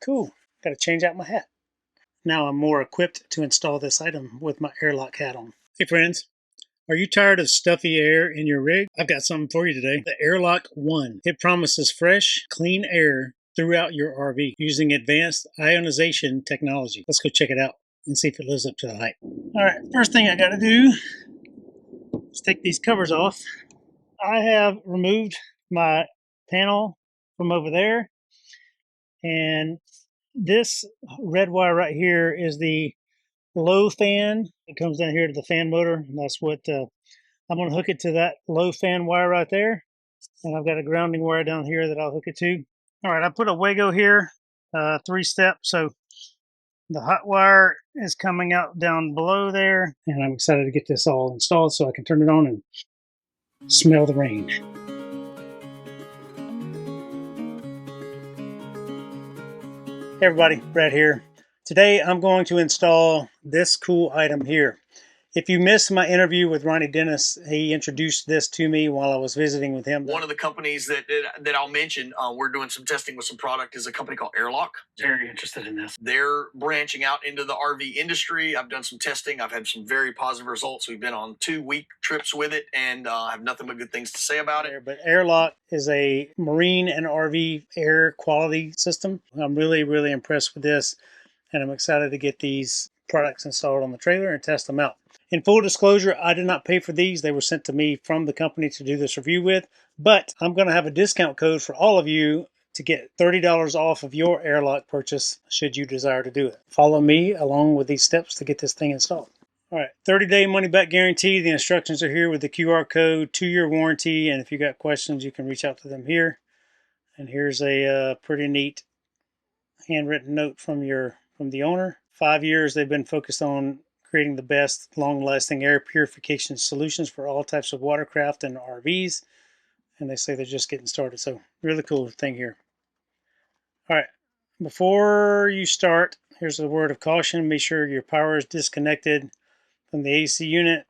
Cool. Got to change out my hat. Now I'm more equipped to install this item with my airlock hat on. Hey friends, are you tired of stuffy air in your rig? I've got something for you today. The AIRLOCK One. It promises fresh, clean air throughout your RV using advanced ionization technology. Let's go check it out and see if it lives up to the hype. All right, first thing I got to do is take these covers off. I have removed my panel from over there, and this red wire right here is the low fan. It comes down here to the fan motor, and that's what I'm going to hook it to, that low fan wire right there. And I've got a grounding wire down here that I'll hook it to. All right, I put a Wago here, 3-step. So the hot wire is coming out down below there, and I'm excited to get this all installed so I can turn it on and smell the rain. Hey everybody, Brad here. Today I'm going to install this cool item here. If you missed my interview with Ronnie Dennis, he introduced this to me while I was visiting with him. One of the companies that I'll mention, we're doing some testing with some product, is a company called AIRLOCK. Very interested in this. They're branching out into the RV industry. I've done some testing. I've had some very positive results. We've been on 2-week trips with it, and I have nothing but good things to say about it. But AIRLOCK is a marine and RV air quality system. I'm really, really impressed with this, and I'm excited to get these products installed on the trailer and test them out. In full disclosure, I did not pay for these. They were sent to me from the company to do this review with, but I'm going to have a discount code for all of you to get $30 off of your AIRLOCK purchase should you desire to do it. Follow me along with these steps to get this thing installed. All right, 30-day money-back guarantee. The instructions are here with the QR code, 2-year warranty, and if you got questions, you can reach out to them here. And here's a pretty neat handwritten note from the owner. 5 years they've been focused on creating the best long-lasting air purification solutions for all types of watercraft and RVs. And they say they're just getting started. So really cool thing here. All right, before you start, here's a word of caution. Make sure your power is disconnected from the AC unit.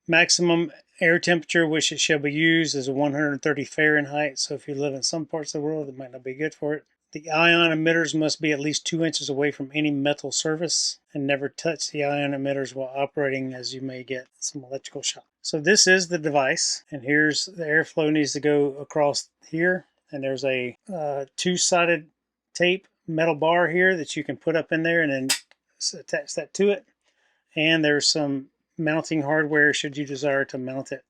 Maximum air temperature which it shall be used is 130 Fahrenheit. So if you live in some parts of the world, it might not be good for it. The ion emitters must be at least 2 inches away from any metal surface, and never touch the ion emitters while operating, as you may get some electrical shock. So this is the device, and here's the airflow needs to go across here, and there's a 2-sided tape metal bar here that you can put up in there and then attach that to it. And there's some mounting hardware should you desire to mount it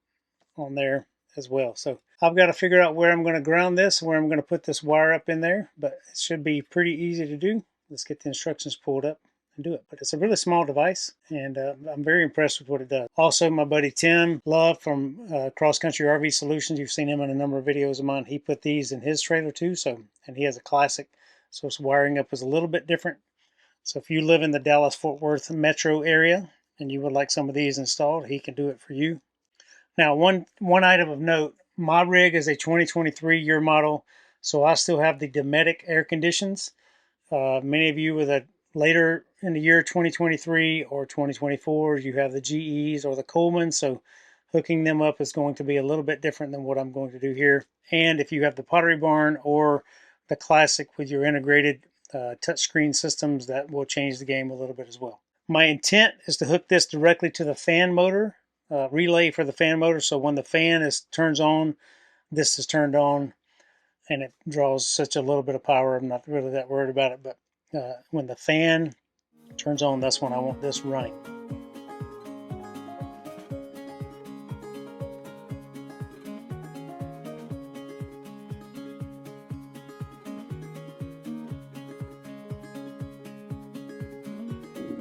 on there as well. So I've got to figure out where I'm going to ground this, where I'm going to put this wire up in there, but it should be pretty easy to do. Let's get the instructions pulled up and do it. But it's a really small device, and I'm very impressed with what it does. Also, my buddy Tim Love from Cross Country RV Solutions, you've seen him in a number of videos of mine. He put these in his trailer too, and he has a classic, so its wiring up is a little bit different. So if you live in the Dallas-Fort Worth metro area and you would like some of these installed, he can do it for you. Now, one item of note, my rig is a 2023 year model, so I still have the Dometic air conditions. Many of you with a later in the year 2023 or 2024, you have the GEs or the Colemans, so hooking them up is going to be a little bit different than what I'm going to do here. And if you have the Pottery Barn or the Classic with your integrated touchscreen systems, that will change the game a little bit as well. My intent is to hook this directly to the fan motor, relay for the fan motor, so when the fan turns on, this is turned on, and it draws such a little bit of power. I'm not really that worried about it, but when the fan turns on, that's when I want this running.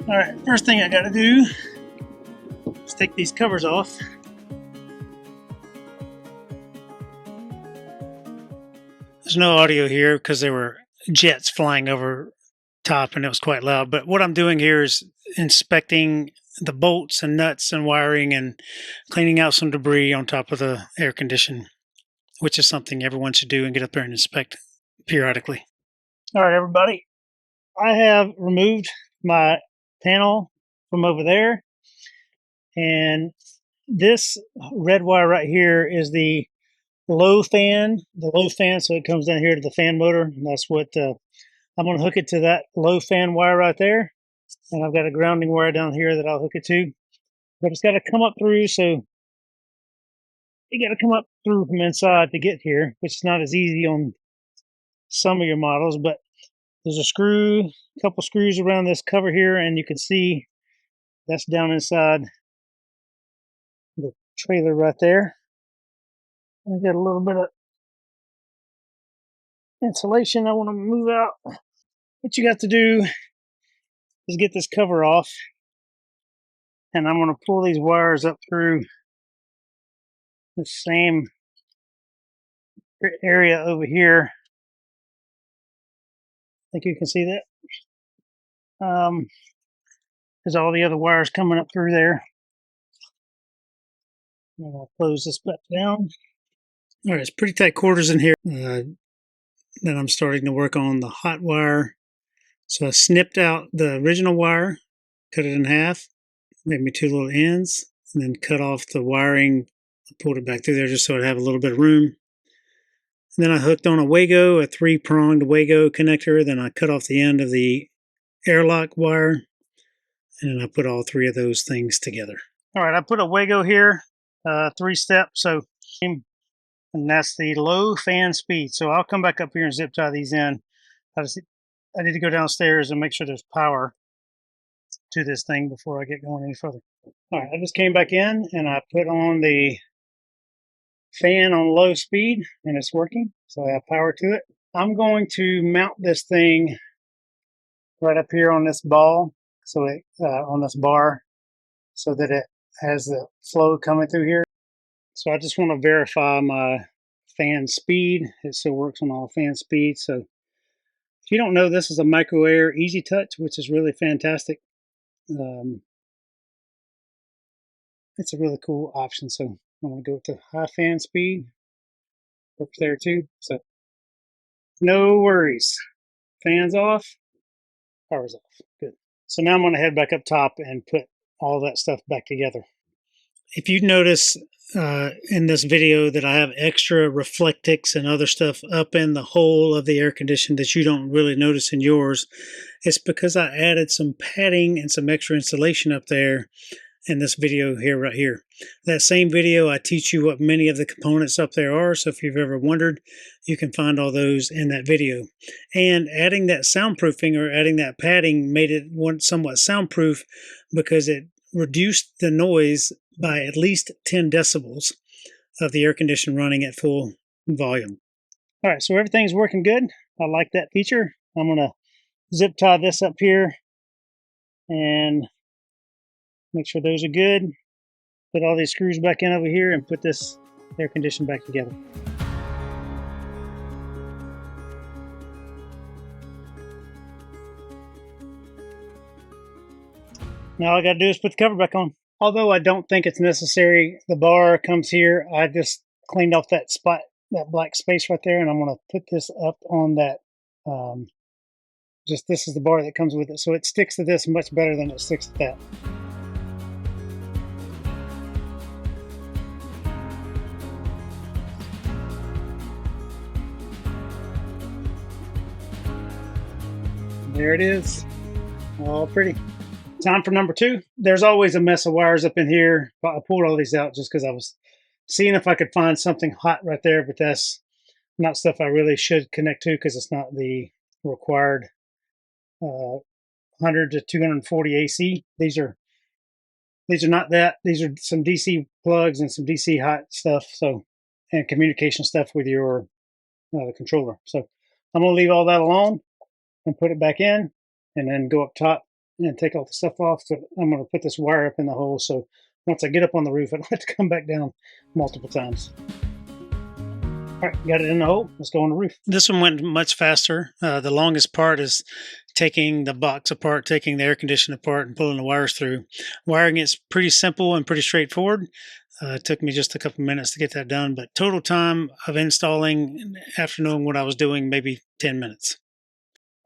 All right, first thing I got to do is take these covers off. There's no audio here because there were jets flying over top and it was quite loud. But what I'm doing here is inspecting the bolts and nuts and wiring and cleaning out some debris on top of the air condition, which is something everyone should do and get up there and inspect periodically. All right, everybody. I have removed my panel from over there, and this red wire right here is the low fan, so it comes down here to the fan motor, and that's what I'm going to hook it to that low fan wire right there. And I've got a grounding wire down here that I'll hook it to. But it's got to come up through, so you got to come up through from inside to get here, which is not as easy on some of your models. But there's a couple screws around this cover here, and you can see that's down inside the trailer right there. I got a little bit of insulation I want to move out. What you got to do is get this cover off, and I'm going to pull these wires up through the same area over here. I think you can see that. There's all the other wires coming up through there. And I'll close this back down. All right, it's pretty tight quarters in here. Then I'm starting to work on the hot wire. So I snipped out the original wire, cut it in half, made me 2 little ends, and then cut off the wiring. I pulled it back through there just so I'd have a little bit of room. And then I hooked on a Wago, a 3-pronged Wago connector. Then I cut off the end of the AIRLOck wire, and then I put all 3 of those things together. All right, I put a Wago here, 3-step, so, and that's the low fan speed. So I'll come back up here and zip tie these in. I need to go downstairs and make sure there's power to this thing before I get going any further. All right, I just came back in and I put on the fan on low speed and it's working, so I have power to it. I'm going to mount this thing right up here on this ball, so it on this bar, so that it has the flow coming through here. So I just want to verify my fan speed. It still works on all fan speeds. So if you don't know, this is a Micro Air Easy Touch, which is really fantastic. It's a really cool option. So I'm going to go to high fan speed. Works there too. So no worries. Fans off, power's off. Good. So now I'm going to head back up top and put all that stuff back together. If you notice in this video that I have extra reflectics and other stuff up in the hole of the air conditioner that you don't really notice in yours, it's because I added some padding and some extra insulation up there in this video here, right here. That same video, I teach you what many of the components up there are, so if you've ever wondered, you can find all those in that video. And adding that soundproofing or adding that padding made it somewhat soundproof because it reduced the noise by at least 10 decibels of the air conditioner running at full volume. All right, so everything's working good. I like that feature. I'm going to zip tie this up here and make sure those are good. Put all these screws back in over here and put this air conditioner back together. Now all I got to do is put the cover back on. Although I don't think it's necessary, the bar comes here. I just cleaned off that spot, that black space right there, and I'm going to put this up on that. This is the bar that comes with it, so it sticks to this much better than it sticks to that. There it is, all pretty. Time for number 2. There's always a mess of wires up in here. I pulled all these out just because I was seeing if I could find something hot right there, but that's not stuff I really should connect to because it's not the required 100 to 240 AC. These are not that. These are some DC plugs and some DC hot stuff, so, and communication stuff with your controller. So I'm going to leave all that alone and put it back in, and then go up top and take all the stuff off. So I'm going to put this wire up in the hole, so once I get up on the roof, I don't have to come back down multiple times. All right, got it in the hole. Let's go on the roof. This one went much faster. The longest part is taking the box apart, taking the air conditioner apart, and pulling the wires through. Wiring is pretty simple and pretty straightforward. It took me just a couple minutes to get that done, but total time of installing, after knowing what I was doing, maybe 10 minutes.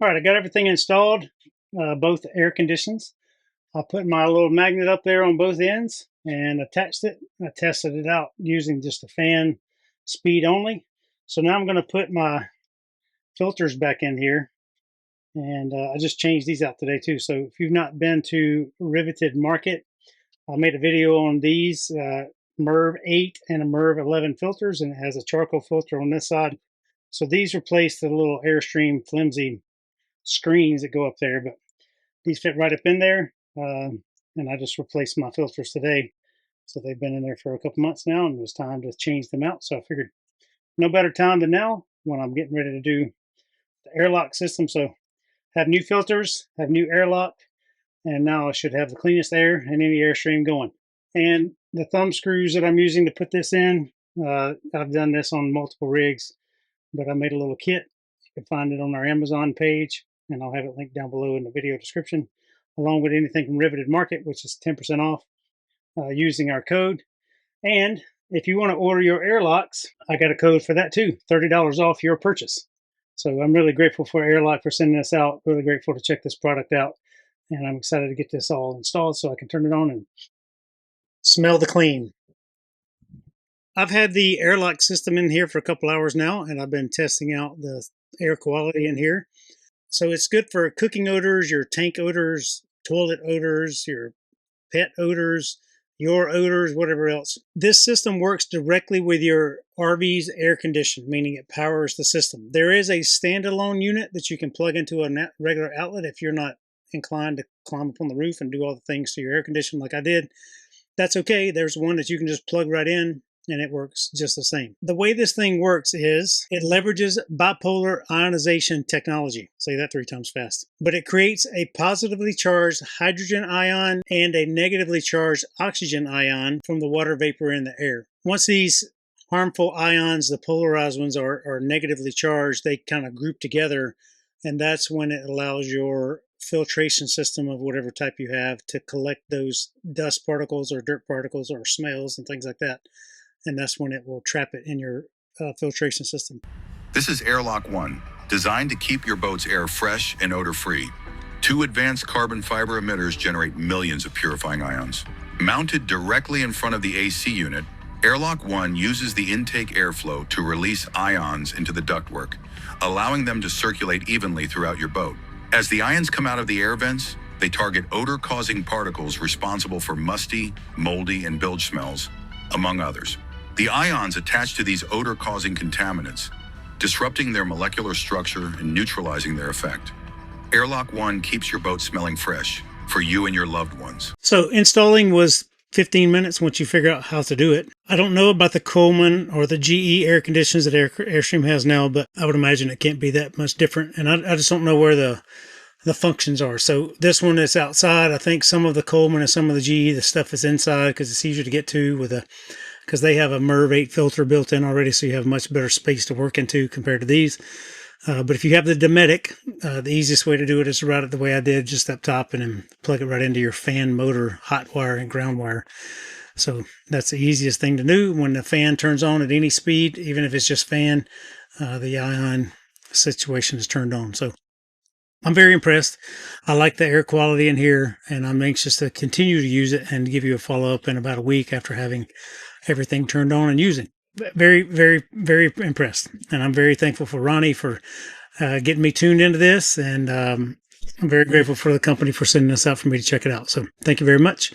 All right, I got everything installed, both air conditions. I put my little magnet up there on both ends and attached it. I tested it out using just the fan speed only. So now I'm going to put my filters back in here. And I just changed these out today too. So if you've not been to Riveted Market, I made a video on these MERV 8 and a MERV 11 filters, and it has a charcoal filter on this side. So these replace the little Airstream flimsy screens that go up there, but these fit right up in there. And I just replaced my filters today. So they've been in there for a couple months now, and it was time to change them out. So I figured no better time than now when I'm getting ready to do the airlock system. So have new filters, have new airlock, and now I should have the cleanest air and any Airstream going. And the thumb screws that I'm using to put this in, I've done this on multiple rigs, but I made a little kit. You can find it on our Amazon page, and I'll have it linked down below in the video description, along with anything from Riveted Market, which is 10% off using our code. And if you want to order your airlocks, I got a code for that too, $30 off your purchase. So I'm really grateful for AIRLOCK for sending this out. Really grateful to check this product out. And I'm excited to get this all installed so I can turn it on and smell the clean. I've had the AIRLOCK system in here for a couple hours now, and I've been testing out the air quality in here. So it's good for cooking odors, your tank odors, toilet odors, your pet odors, your odors, whatever else. This system works directly with your RV's air condition, meaning it powers the system. There is a standalone unit that you can plug into a regular outlet if you're not inclined to climb up on the roof and do all the things to your air condition like I did. That's okay. There's one that you can just plug right in, and it works just the same. The way this thing works is it leverages bipolar ionization technology. Say that 3 times fast. But it creates a positively charged hydrogen ion and a negatively charged oxygen ion from the water vapor in the air. Once these harmful ions, the polarized ones, are negatively charged, they kind of group together, and that's when it allows your filtration system of whatever type you have to collect those dust particles or dirt particles or smells and things like that. And that's when it will trap it in your filtration system. This is AIRLOCK One, designed to keep your boat's air fresh and odor-free. 2 advanced carbon fiber emitters generate millions of purifying ions. Mounted directly in front of the AC unit, AIRLOCK One uses the intake airflow to release ions into the ductwork, allowing them to circulate evenly throughout your boat. As the ions come out of the air vents, they target odor-causing particles responsible for musty, moldy, and bilge smells, among others. The ions attach to these odor-causing contaminants, disrupting their molecular structure and neutralizing their effect. AIRLOCK One keeps your boat smelling fresh for you and your loved ones. So installing was 15 minutes once you figure out how to do it. I don't know about the Coleman or the GE air conditions that Airstream has now, but I would imagine it can't be that much different. And I just don't know where the functions are. So this one is outside. I think some of the Coleman and some of the GE, the stuff is inside because it's easier to get to because they have a MERV 8 filter built in already, so you have much better space to work into compared to these. But if you have the Dometic, the easiest way to do it is to route it the way I did, just up top, and then plug it right into your fan motor, hot wire, and ground wire. So that's the easiest thing to do. When the fan turns on at any speed, even if it's just fan, the ion situation is turned on. So I'm very impressed. I like the air quality in here, and I'm anxious to continue to use it and give you a follow-up in about a week after having everything turned on and using. Very, very, very impressed. And I'm very thankful for Ronnie for getting me tuned into this, and I'm very grateful for the company for sending this out for me to check it out. So thank you very much.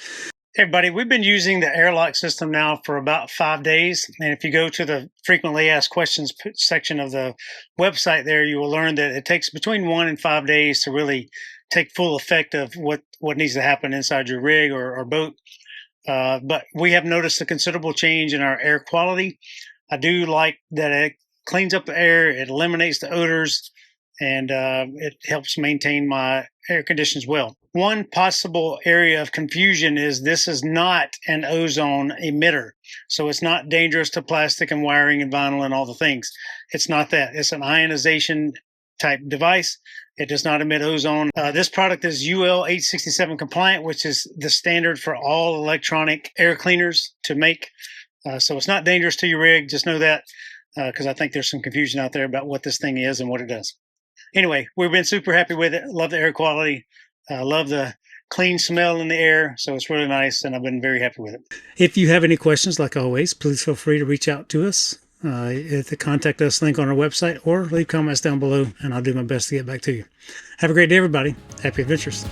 Hey everybody, we've been using the AIRLOCK system now for about 5 days. And if you go to the frequently asked questions section of the website there, you will learn that it takes between 1 and 5 days to really take full effect of what needs to happen inside your rig or boat. But we have noticed a considerable change in our air quality. I do like that it cleans up the air, it eliminates the odors, and it helps maintain my air conditions well. One possible area of confusion is this is not an ozone emitter. So it's not dangerous to plastic and wiring and vinyl and all the things. It's not that. It's an ionization type device. It does not emit ozone. This product is UL 867 compliant, which is the standard for all electronic air cleaners to make. So it's not dangerous to your rig. Just know that, because I think there's some confusion out there about what this thing is and what it does. Anyway, we've been super happy with it. Love the air quality. Love the clean smell in the air. So it's really nice, and I've been very happy with it. If you have any questions, like always, please feel free to reach out to us at the contact us link on our website, or leave comments down below, and I'll do my best to get back to you. Have a great day, everybody. Happy adventures.